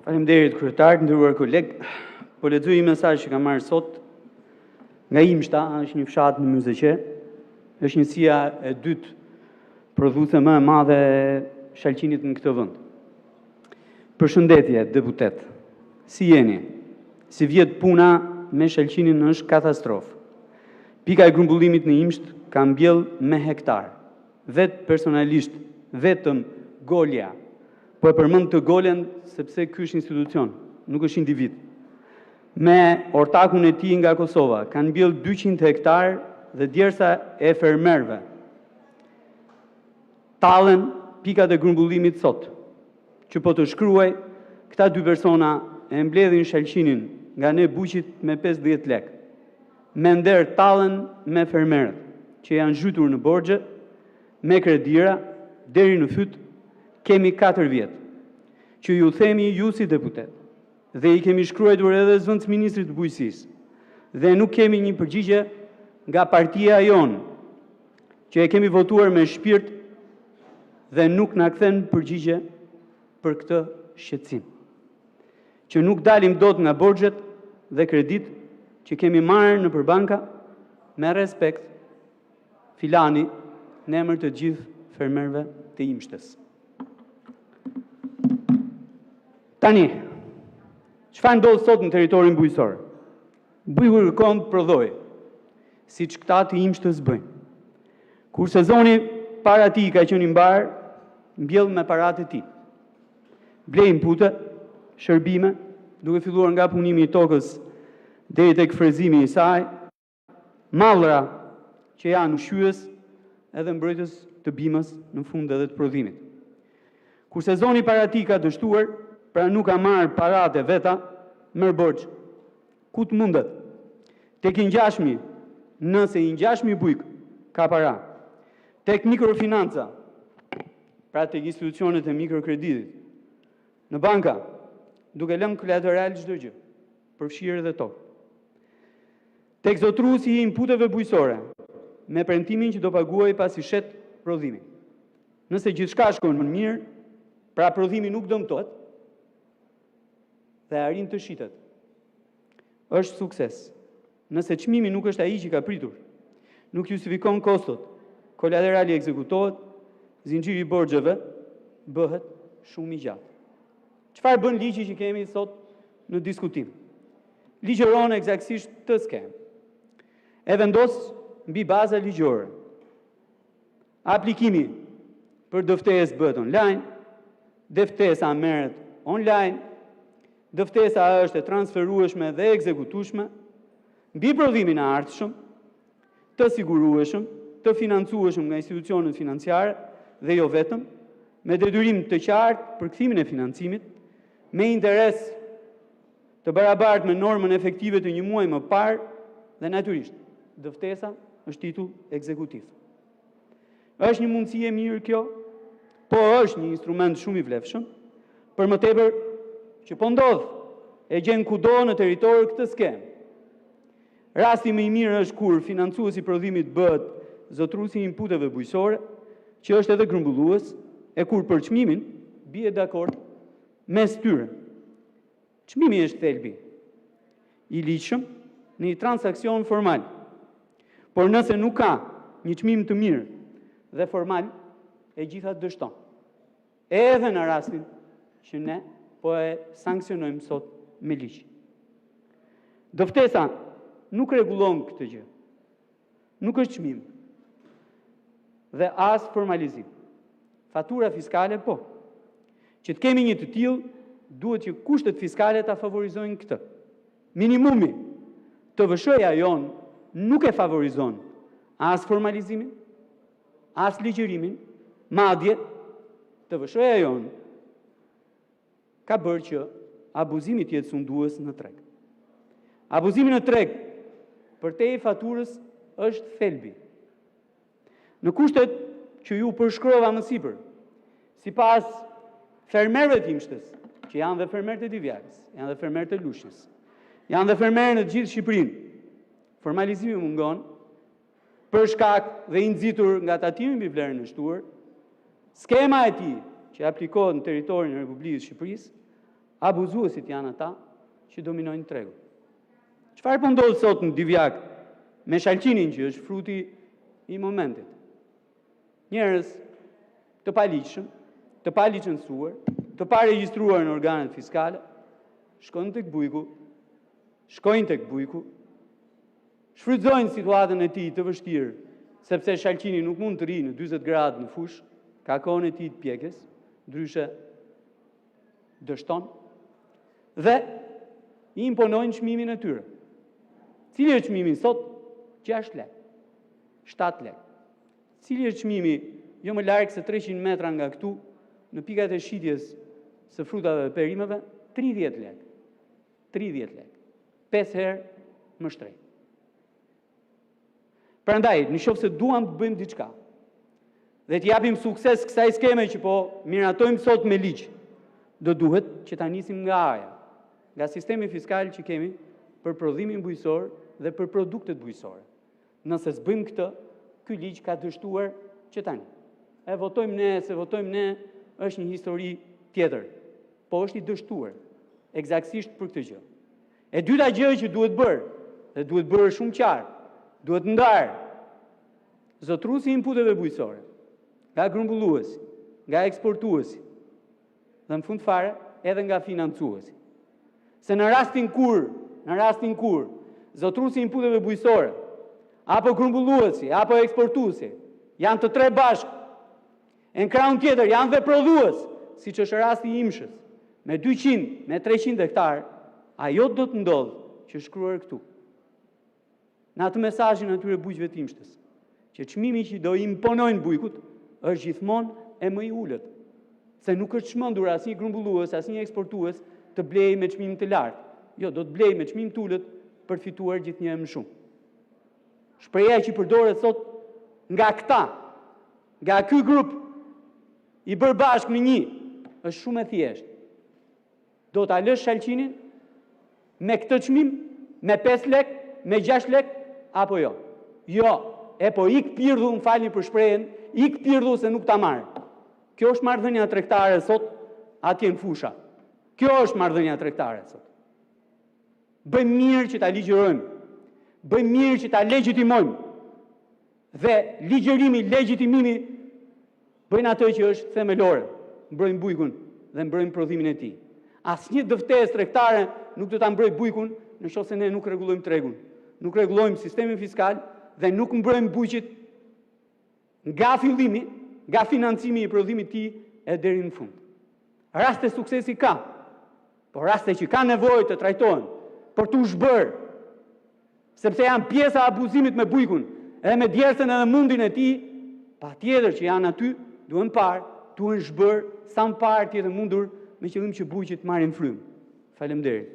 Faleminderit kryetar, nderuar koleg. Po lexoj një mesazh që kam marrë sot nga Imshta, është një fshat në Myzeqe. Është njësia e dytë prodhuese më e madhe e shalqinit në këtë vend. Përshëndetje, deputet. Si jeni? Si vjet puna me shalqinin është katastrofë. Pika e grumbullimit në Imsht ka mbjell me hektar. Vetë personalisht, vetëm Golja. Po e përmend të Golën sepse ky është institucion, nuk është individ. Me ortakun e tij nga Kosova, kanë mbjell 200 hektar dhe djersa e fermerëve. Tallen pikat e grumbullimit sot. Që po të shkruaj, këta dy persona e mbledhin shalqinin nga ne buqit me 50 lek. Me nder tallen me fermerët, që janë zhytur në borxhe, me kredira, deri në fyt, kemi 4 vjet. Që ju themi ju si deputet, dhe i kemi shkruar edhe zëvendës ministrit të bujqësisë, dhe nuk kemi një përgjigje nga partia jonë, që e kemi votuar me shpirt dhe nuk na kthen përgjigje për këtë shqetësim. Që nuk dalim dot nga borxhet dhe kredit që kemi marrë në përbanka me respekt filani në emër të gjithë fermerëve të Imshtës. Tani, çfarë ndodh sot në territorin bujqësor? Buju kërkon prodhoi, siç këta të Imshtës bëjnë. Kur sezoni para tij ka qenë i mbar, mbjell me paratë e tij. Blejnë pute, shërbime, duke filluar nga punimi i tokës deri tek frezimi i saj, mallra që janë ushqyes edhe mbrojtës të bimës në fund edhe të prodhimit. Kur sezoni para tij ka dështuar, pra nuk ka marrë paratë e veta, merr borxh. Ku të mundet? Tek i ngjashmi, nëse i ngjashmi bujk ka para. Tek mikrofinanca, pra tek institucionet e mikrokreditit. Në banka, duke lënë kolateral çdo gjë, përfshirë edhe tokë. Tek zotruesi i inputeve bujqësore, me premtimin që do paguaj pasi shet prodhimin. Nëse gjithçka shkon më mirë, pra prodhimi nuk dëmtohet dhe arrin të shitet. Është sukses. Nëse çmimi nuk është ai që ka pritur, nuk justifikon kostot, kolaterali ekzekutohet, zinxhiri i borxheve bëhet shumë i gjatë. Çfarë bën ligji që kemi sot në diskutim? Ligjeron eksaktësisht të skemë. E vendos mbi baza ligjore. Aplikimi për dëftesë bëhet online, dëftesa merret online, dëftesa është e transferueshme dhe ekzekutueshme, mbi prodhimin e ardhshëm, të sigurueshëm, të financueshëm nga institucionet financiare dhe jo vetëm, me detyrim të qartë për kthimin e financimit, me interes të barabartë me normën efektive të një muaji më parë dhe natyrisht, dëftesa është titull ekzekutiv. Është një mundësi e mirë kjo, po është një instrument shumë i vlefshëm, për më tepër që po ndodh e gjen kudo në territor këtë skemë. Rasti më i mirë është kur financuesi i prodhimit bëhet zotruesi i inputeve bujqësore, që është edhe grumbullues, e kur për çmimin bie dakord mes tyre. Çmimi është thelbi i ligjshëm në një transakcion formal. Por nëse nuk ka një çmim të mirë dhe formal, e gjitha dështon. Edhe në rastin që ne po e sankcionojmë sot me ligj. Dëftesa nuk rregullon këtë gjë. Nuk është çmim. Dhe as formalizim. Fatura fiskale po. Që të kemi një të tillë, duhet që kushtet fiskale ta favorizojnë këtë. Minimumi të TVSH-ja jon nuk e favorizon as formalizimin, as ligjërimin, madje TVSH-ja jon ka bërë që abuzimi të jetë sundues në treg. Abuzimi në treg për te i faturës është thelbi. Në kushtet që ju përshkrova më sipër, sipas fermerëve të Imshtës, që janë dhe fermerët e Divjakës, janë dhe fermerët e Lushnjës, janë dhe fermerët në gjithë Shqipërinë, formalizimi mungon për shkak dhe i nxitur nga tatimi mbi vlerën e shtuar, skema e tij që aplikohet në territorin e Republikës së Shqipërisë abuzuesit janë ata që dominojnë tregun. Çfarë po ndodh sot në Divjak me shalqinin që është fruti i momentit? Njerëz të paligjshëm, të palicencuar, të paregjistruar në organet fiskale, shkojnë tek bujku, shfrytëzojnë situatën e tij të vështirë, sepse shalqini nuk mund të rri në 40 gradë në fush, ka kohën e tij të pjekës, ndryshe dështon, dhe i imponojnë çmimin e tyre. Cili është çmimi sot? 6 lekë, 7 lekë. Cili është çmimi jo më larg se 300 metra nga këtu, në pikat e shitjes së frutave dhe perimeve? 30 lekë. 30 lekë. 5 herë më shtrenjtë. Prandaj, nëse se duam të bëjmë diçka dhe të japim sukses kësaj skeme që po miratojmë sot me ligj, do duhet që ta nisim nga aja, nga sistemi fiskal që kemi për prodhimin bujqësor dhe për produktet bujqësore. Nëse s'bëjmë këtë, ky ligj ka dështuar që tani. E votojmë ne, se votojmë ne, është një histori tjetër, po është i dështuar eksaktësisht për këtë gjë. E dyta gjë që duhet bërë, dhe duhet bërë shumë qartë, duhet ndarë zotruesi i inputeve bujqësore nga grumbulluesi, nga eksportuesi, dhe në fund fare edhe nga financuesi. Se në rastin kur zotruesi i inputeve bujqësore, apo grumbulluesi, apo eksportuesi, janë të tre bashkë, e në krahun tjetër janë dhe prodhues, siç është rasti i imshës, me 200, me 300 hektarë, ajo do të ndodhë që shkruar këtu. Në atë mesazhin atyre bujqëve të imshtës, që çmimi që do imponojnë bujkut është gjithmonë e më i ulët, se nuk është çmendur asnjë grumbullues, asnjë eksportues të blejë me çmim të lartë. Jo, do të blejë me çmim të ulët për fituar gjithnjë më shumë. Shpreha që përdoret sot nga këta, nga ky grup i bërë bashkë në një, është shumë e thjeshtë. Do ta lësh shalqinin me këtë çmim, me 5 lekë, me 6 lekë, apo jo? Jo, e po ik pirdhu, më falni për shprehjen, ik pirdhu se nuk ta marr. Kjo është marrëdhënia tregtare sot atje në fusha. Kjo është marrëdhënia tregtare sot. Bëjmë mirë që ta ligjërojmë. Bëjmë mirë që ta legjitimojmë. Dhe ligjërimi, legjitimimi bëjnë atë që është themelore. Mbrojmë bujkun dhe mbrojmë prodhimin e tij. Asnjë dëftesë tregtare nuk do ta mbrojë bujkun nëse ne nuk rregullojmë tregun. Nuk rregullojmë sistemin fiskal dhe nuk mbrojmë bujqit nga fillimi, nga financimi i prodhimit të tij e deri në fund. Raste suksesi ka, por raste që ka nevojë të trajtohen për t'u zhbërë, sepse janë pjesa e abuzimit me bujkun, edhe me djersën edhe mundin e tij, patjetër që janë aty, duhen parë, duhen zhbërë sa më parë tjetër mundur me qëllim që bujqit marrin frymë. Faleminderit.